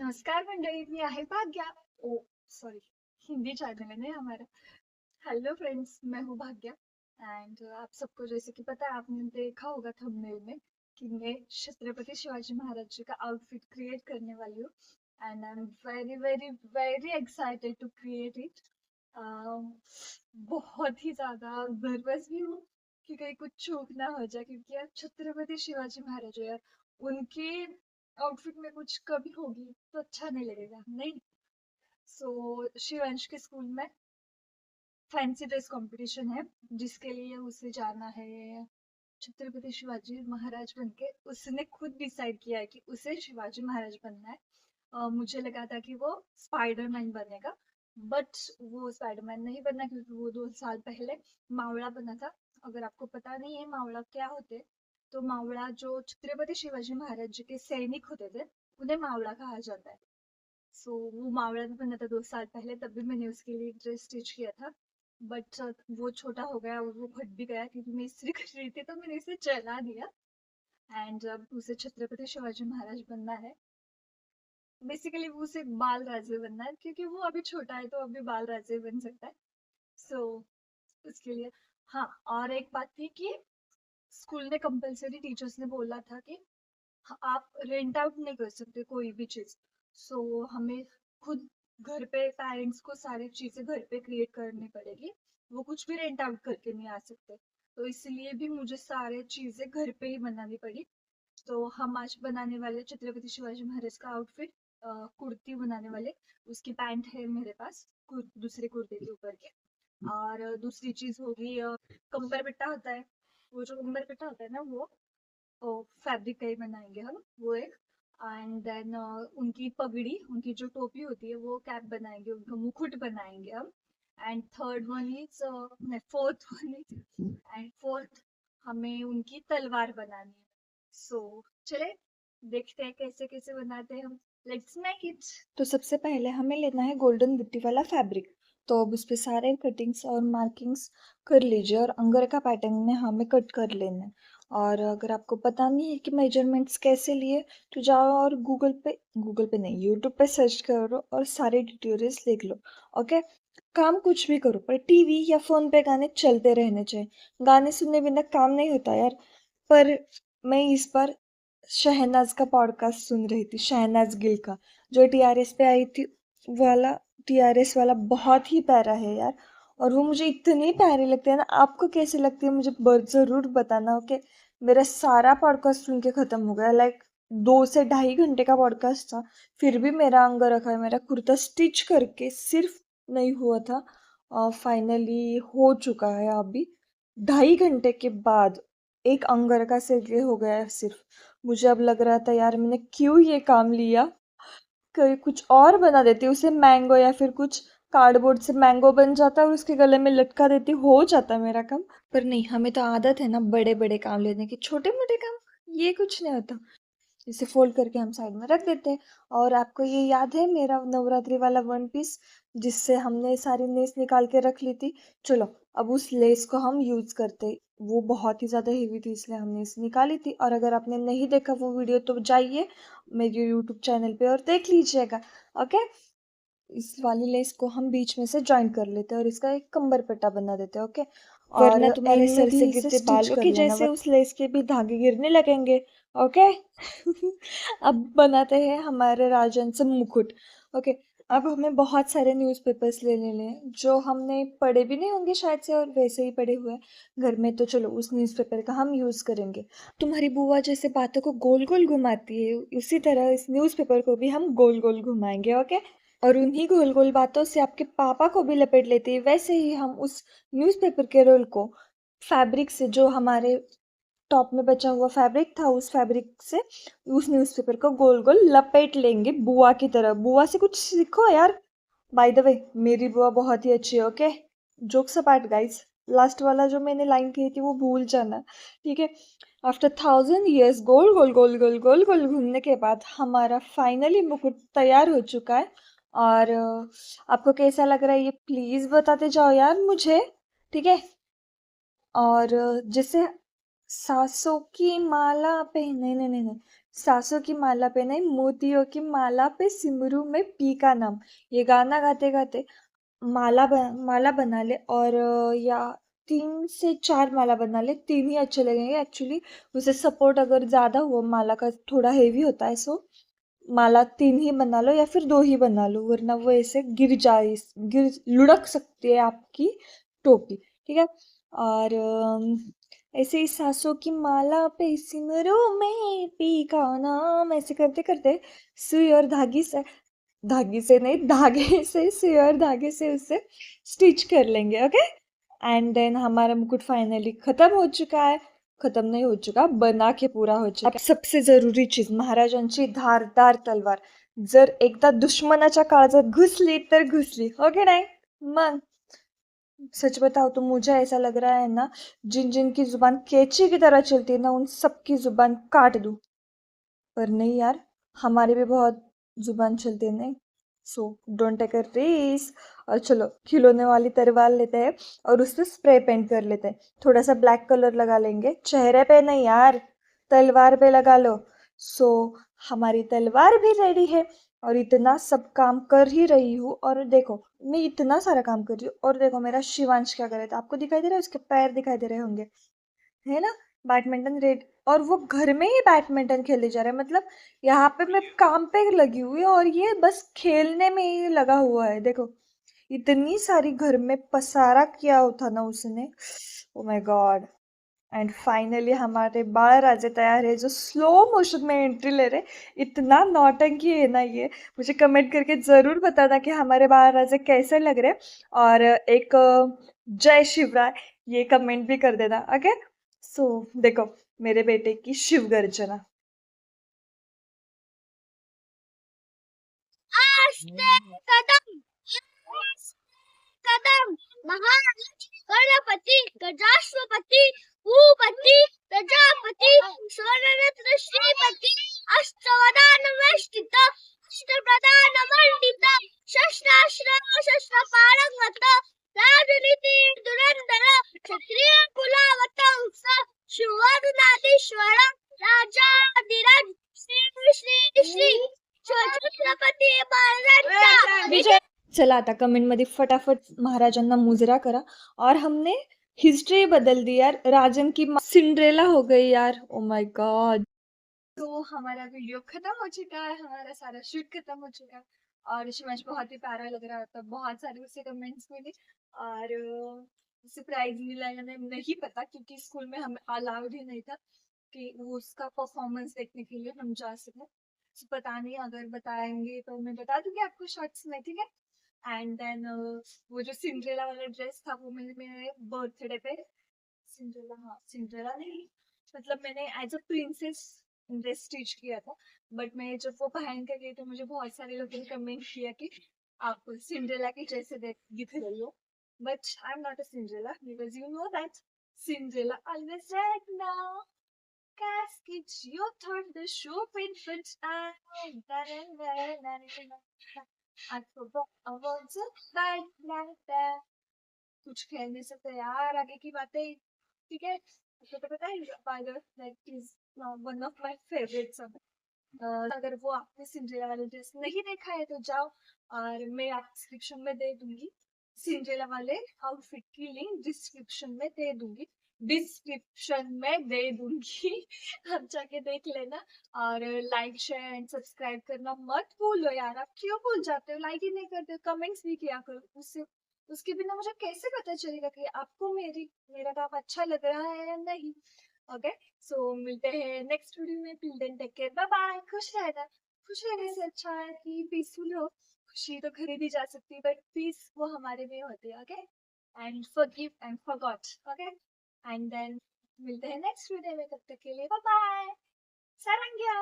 नमस्कार मंडळी, मी आहे भाग्या। ओ सॉरी, हिंदी चैनल है ना हमारा। हेलो फ्रेंड्स, मैं हूँ भाग्या। एंड आप सबको जैसे कि पता है, आपने देखा होगा थंबनेल में कि मैं छत्रपति शिवाजी महाराज जी का आउटफिट क्रिएट करने वाली हूँ। And I am very very very excited to create it. बहुत ही ज्यादा नर्वस भी हूँ कि कहीं कुछ चूक ना हो जाए, क्योंकि यार छत्रपति शिवाजी महाराज है यार, उनके आउटफिट में कुछ कमी होगी तो अच्छा नहीं लगेगा, नहीं। सो शिवांश के स्कूल में फैंसी ड्रेस कंपटीशन है, जिसके लिए उसे जाना है छत्रपति शिवाजी महाराज बनके। उसने खुद डिसाइड किया है कि उसे शिवाजी महाराज बनना है। मुझे लगा था कि वो स्पाइडरमैन बनेगा, बट वो स्पाइडरमैन नहीं बना, क्योंकि वो 2 साल पहले मावड़ा बना था। अगर आपको पता नहीं है मावड़ा क्या होते, तो मावड़ा जो छत्रपति शिवाजी महाराज जी के सैनिक होते थे, उन्हें मावड़ा कहा जाता है। सो वो मावड़ा भी बना था 2 साल पहले, तब भी मैंने उसके लिए ड्रेस स्टिच किया था। बट वो छोटा हो गया और वो फट भी गया, क्योंकि मैं इस्त्री कर रही थी तो मैंने इसे जला दिया। एंड अब उसे छत्रपति शिवाजी महाराज बनना है। बेसिकली वो उसे बाल राजे बनना है, क्योंकि वो अभी छोटा है तो अभी बाल राजे बन सकता है। सो उसके लिए, हाँ, और एक बात थी कि स्कूल ने कंपलसरी, टीचर्स ने बोला था कि आप रेंट आउट नहीं कर सकते कोई भी चीज। सो हमें खुद घर पे पेरेंट्स को सारी चीजें घर पे क्रिएट करनी पड़ेगी। वो कुछ भी रेंट आउट करके नहीं आ सकते। तो इसलिए भी मुझे सारी चीजें घर पे ही बनानी पड़ी। तो हम आज बनाने वाले छत्रपति शिवाजी महाराज का आउटफिट, कुर्ती बनाने वाले। उसकी पैंट है मेरे पास, दूसरे कुर्ते के ऊपर के। और दूसरी चीज होगी, कंबर पिट्टा होता है। वो जो कंबर पिट्टा होता है ना, वो फैब्रिक का ही बनाएंगे हम, वो एक। एंड देन उनकी पगड़ी, उनकी जो टोपी होती है वो कैप बनाएंगे, उनका मुकुट बनाएंगे हम। एंड थर्ड वन इज, नहीं, fourth one is, and fourth हमें उनकी तलवार बनानी है। सो चले देखते हैं कैसे कैसे बनाते हैं हम। Let's make it. तो सबसे पहले हमें लेना है गोल्डन बुट्टी वाला फैब्रिक। तो अब उस पे सारे कटिंग्स और मार्किंग्स कर लीजिए, और अंगर का पैटर्न में हमें कट कर लेना है। और अगर आपको पता नहीं है कि मेजरमेंट्स कैसे लिए, तो जाओ और गूगल पे नहीं, यूट्यूब पे सर्च करो और सारे ट्यूटोरियल्स देख लो। ओके। काम कुछ भी करो, पर टीवी या फोन पे गाने चलते रहने चाहिए। गाने सुनने बिना काम नहीं होता यार। पर मैं इस बार शहनाज का पॉडकास्ट सुन रही थी, शहनाज गिल का, जो टीआरएस पे आई थी वाला। टीआरएस वाला बहुत ही प्यारा है यार। और वो मुझे इतनी प्यारी लगती है ना। आपको कैसे लगती है मुझे जरूर बताना। ओके। मेरा सारा पॉडकास्ट सुन के खत्म हो गया, लाइक 2 से ढाई घंटे का पॉडकास्ट था। फिर भी मेरा अंग रखा है, मेरा कुर्ता स्टिच करके सिर्फ नहीं हुआ था, फाइनली हो चुका है अभी 2.5 घंटे के बाद। एक अंगर का सिर हो गया है सिर्फ। मुझे अब लग रहा था यार, मैंने क्यों ये काम लिया। कोई कुछ और बना देती उसे, मैंगो या फिर कुछ कार्डबोर्ड से मैंगो बन जाता और उसके गले में लटका देती, हो जाता मेरा काम। पर नहीं, हमें तो आदत है ना बड़े बड़े काम लेने की, छोटे मोटे काम ये कुछ नहीं होता। इसे फोल्ड करके हम साइड में रख देते हैं। और आपको ये याद है मेरा नवरात्रि वाला वन पीस, जिससे हमने सारी लेस निकाल के रख ली थी। चलो, अब उस लेस को हम यूज करते। वो बहुत ही ज्यादा हेवी थी, इसलिए हमने इसे निकाली थी। और अगर आपने नहीं देखा वो वीडियो, तो जाइए मेरे यूट्यूब चैनल पे और देख लीजिएगा। ओके। इस वाली लेस को हम बीच में से ज्वाइन कर लेते हैं और इसका एक कंबर पट्टा बना देते हैं। ओके। और वरना तुम्हारे एंड सर में से भी इसे गिरते स्टिच बालों कर की लेना, जैसे उस लेस के भी धागे गिरने लगेंगे। ओके। अब बनाते हैं हमारे राजन से मुकुट। ओके। अब हमें बहुत सारे न्यूज़पेपर्स ले लेने हैं, जो हमने पढ़े भी नहीं होंगे शायद से, और वैसे ही पढ़े हुए हैं घर में। तो चलो उस न्यूज़पेपर का हम यूज़ करेंगे। तुम्हारी बुआ जैसे बातों को गोल गोल घुमाती है, उसी तरह इस न्यूज़पेपर को भी हम गोल गोल घुमाएंगे। ओके। और उन्हीं गोल गोल बातों से आपके पापा को भी लपेट लेते हैं, वैसे ही हम उस न्यूज़पेपर के रोल को फैब्रिक से, जो हमारे टॉप में बचा हुआ फैब्रिक था, उस फैब्रिक से उस न्यूज़पेपर को गोल गोल लपेट लेंगे बुआ की तरह। बुआ से कुछ सीखो यार। बाय द वे, मेरी बुआ बहुत ही अच्छी है। Okay. Jokes apart guys, last वाला जो मैंने लाइन कही थी वो भूल जाना, ठीक है। आफ्टर 1000 years गोल गोल गोल गोल गोल गोल घूमने के बाद हमारा फाइनली मुकुट तैयार हो चुका है। और आपको कैसा लग रहा है ये प्लीज बताते जाओ यार मुझे, ठीक है। और जैसे सासों की माला पे, नहीं नहीं नहीं नहीं, सासों की माला पे नहीं, मोतियों की माला पे सिमरू में पी का नाम। ये गाना गाते गाते माला बना ले, और या 3 से 4 माला बना ले, 3 ही अच्छे लगेंगे एक्चुअली। उसे सपोर्ट अगर ज्यादा हुआ, माला का थोड़ा हेवी होता है, सो माला 3 ही बना लो या फिर 2 ही बना लो, वरना वो ऐसे गिर लुढ़क सकती है आपकी टोपी। ठीक है। और ऐसे ही सासों की माला पे सिमरू में पी का नाम, ऐसे करते करते सुई और धागे से नहीं, धागे से, सुई और धागे से उसे स्टिच कर लेंगे। ओके। एंड देन हमारा मुकुट फाइनली खत्म हो चुका है। खत्म नहीं हो चुका, बना के पूरा हो चुका। अब सबसे जरुरी चीज, महाराजांची धारदार तलवार जर एकदा दुश्मनाच्या काळजात घुसली तर घुसली, हो की नाही? मग सच बताओ तो मुझे ऐसा लग रहा है ना, जिन जिन की जुबान कैंची की तरह चलती है ना, उन सबकी जुबान काट दूं। पर नहीं यार, हमारी भी बहुत जुबान चलती है नहीं। So don't take a risk. और चलो खिलौने वाली तलवार लेते हैं और उससे स्प्रे पेंट कर लेते हैं। थोड़ा सा ब्लैक कलर लगा लेंगे, चेहरे पे नहीं यार, तलवार पे लगा लो। सो हमारी तलवार भी रेडी है। और इतना सब काम कर ही रही हूँ, और देखो मैं इतना सारा काम कर रही हूँ, और देखो मेरा शिवांश क्या कर रहा था, आपको दिखाई दे रहा है? उसके पैर दिखाई दे रहे होंगे, है ना? बैडमिंटन रेड, और वो घर में ही बैडमिंटन खेले जा रहा है। मतलब यहाँ पे मैं काम पे लगी हुई हूँ और ये बस खेलने में ही लगा हुआ है। देखो इतनी सारी घर में पसारा किया होता ना उसने। Oh my God. And finally हमारे बाल राजे तैयार है, जो स्लो मोशन में एंट्री ले रहे। इतना नौटंकी है ना ये। मुझे कमेंट करके जरूर बताना कि हमारे बाल राजे कैसे लग रहे। और एक जय शिवराय ये कमेंट भी कर देना। ओके। सो देखो मेरे बेटे की शिव गर्जना। आस्ते कदम, कदम, महाराज गणपति गजाश्वपति भूपति प्रजापति स्वर्णरत्न श्रीपति अष्टवदानवेष्टित अष्टप्रधानमण्डित शस्त्रास्त्र शस्त्रपारंगत राजनीति धुरंधर क्षत्रिय कुलावतंस शिवनादीश्वर राजाधिराज श्री श्री श्री छत्रपती महाराज। चला आता कमेंट मध्ये फटाफट महाराजांना मुजरा करा। और हमने हिस्ट्री बदल दी यार, राजन की सिंड्रेला हो गई यार। Oh my God. तो हमारा वीडियो खत्म हो चुका है, हमारा सारा शूट खत्म हो चुका है। और शिवांश बहुत ही प्यारा लग रहा था, बहुत सारे उससे कमेंट्स मिले। और उसे प्राइज मिला या नहीं पता, क्योंकि स्कूल में हमें अलाउड ही नहीं था कि वो उसका परफॉर्मेंस देखने के लिए हम जा सके। तो पता नहीं, अगर बताएंगे तो मैं बता दूंगी आपको शॉर्ट्स में। ठीक है। एंड देन वो जो सिंड्रेला वाला ड्रेस था, वो मैंने मेरे बर्थडे पे, सिंड्रेला, हाँ सिंड्रेला नहीं, मतलब मैंने as a princess dress stitch किया था। बट मैं जब वो पहन कर गई तो मुझे बहुत सारे लोगों ने कमेंट किया कि आप सिंड्रेला की जैसे दिख रही हो। But I am not a Cinderella, because you know that Cinderella always right now. Casket, you thought the show in French and I forgot about the night like that. कुछ कहने से तो यार आगे की बातें। ठीक है। आपको तो पता है बाइगर that is one of my favourite सब। अगर वो आपने सिंड्रेला वाले ड्रेस नहीं देखा है तो जाओ, और मैं आप डिस्क्रिप्शन में दे दूंगी। सिंड्रेला वाले आउटफिट की लिंक डिस्क्रिप्शन में दे दूंगी, डिस्क्रिप्शन में दे दूंगी। आप जाके देख लेना। और लाइक शेयर एंड सब्सक्राइब करना मत भूलो यार। आप क्यों भूल जाते हो? लाइक ही नहीं करते हो, कमेंट्स भी किया करो। उससे उसके बिना मुझे कैसे पता चलेगा कि आपको मेरा काम अच्छा लग रहा है या नहीं। ओके। सो मिलते हैं नेक्स्ट वीडियो में। Till then take care, bye bye. खुश रहना। खुश रहने से अच्छा है कि पीसफुल हो। खुशी तो खरीदी जा सकती है, बट पीस वो हमारे में होती है। Okay. And forgive and forgot. Okay. And then मिलते हैं नेक्स्ट वीडियो में, तब तक के लिए बाय बाय। सारंग्या।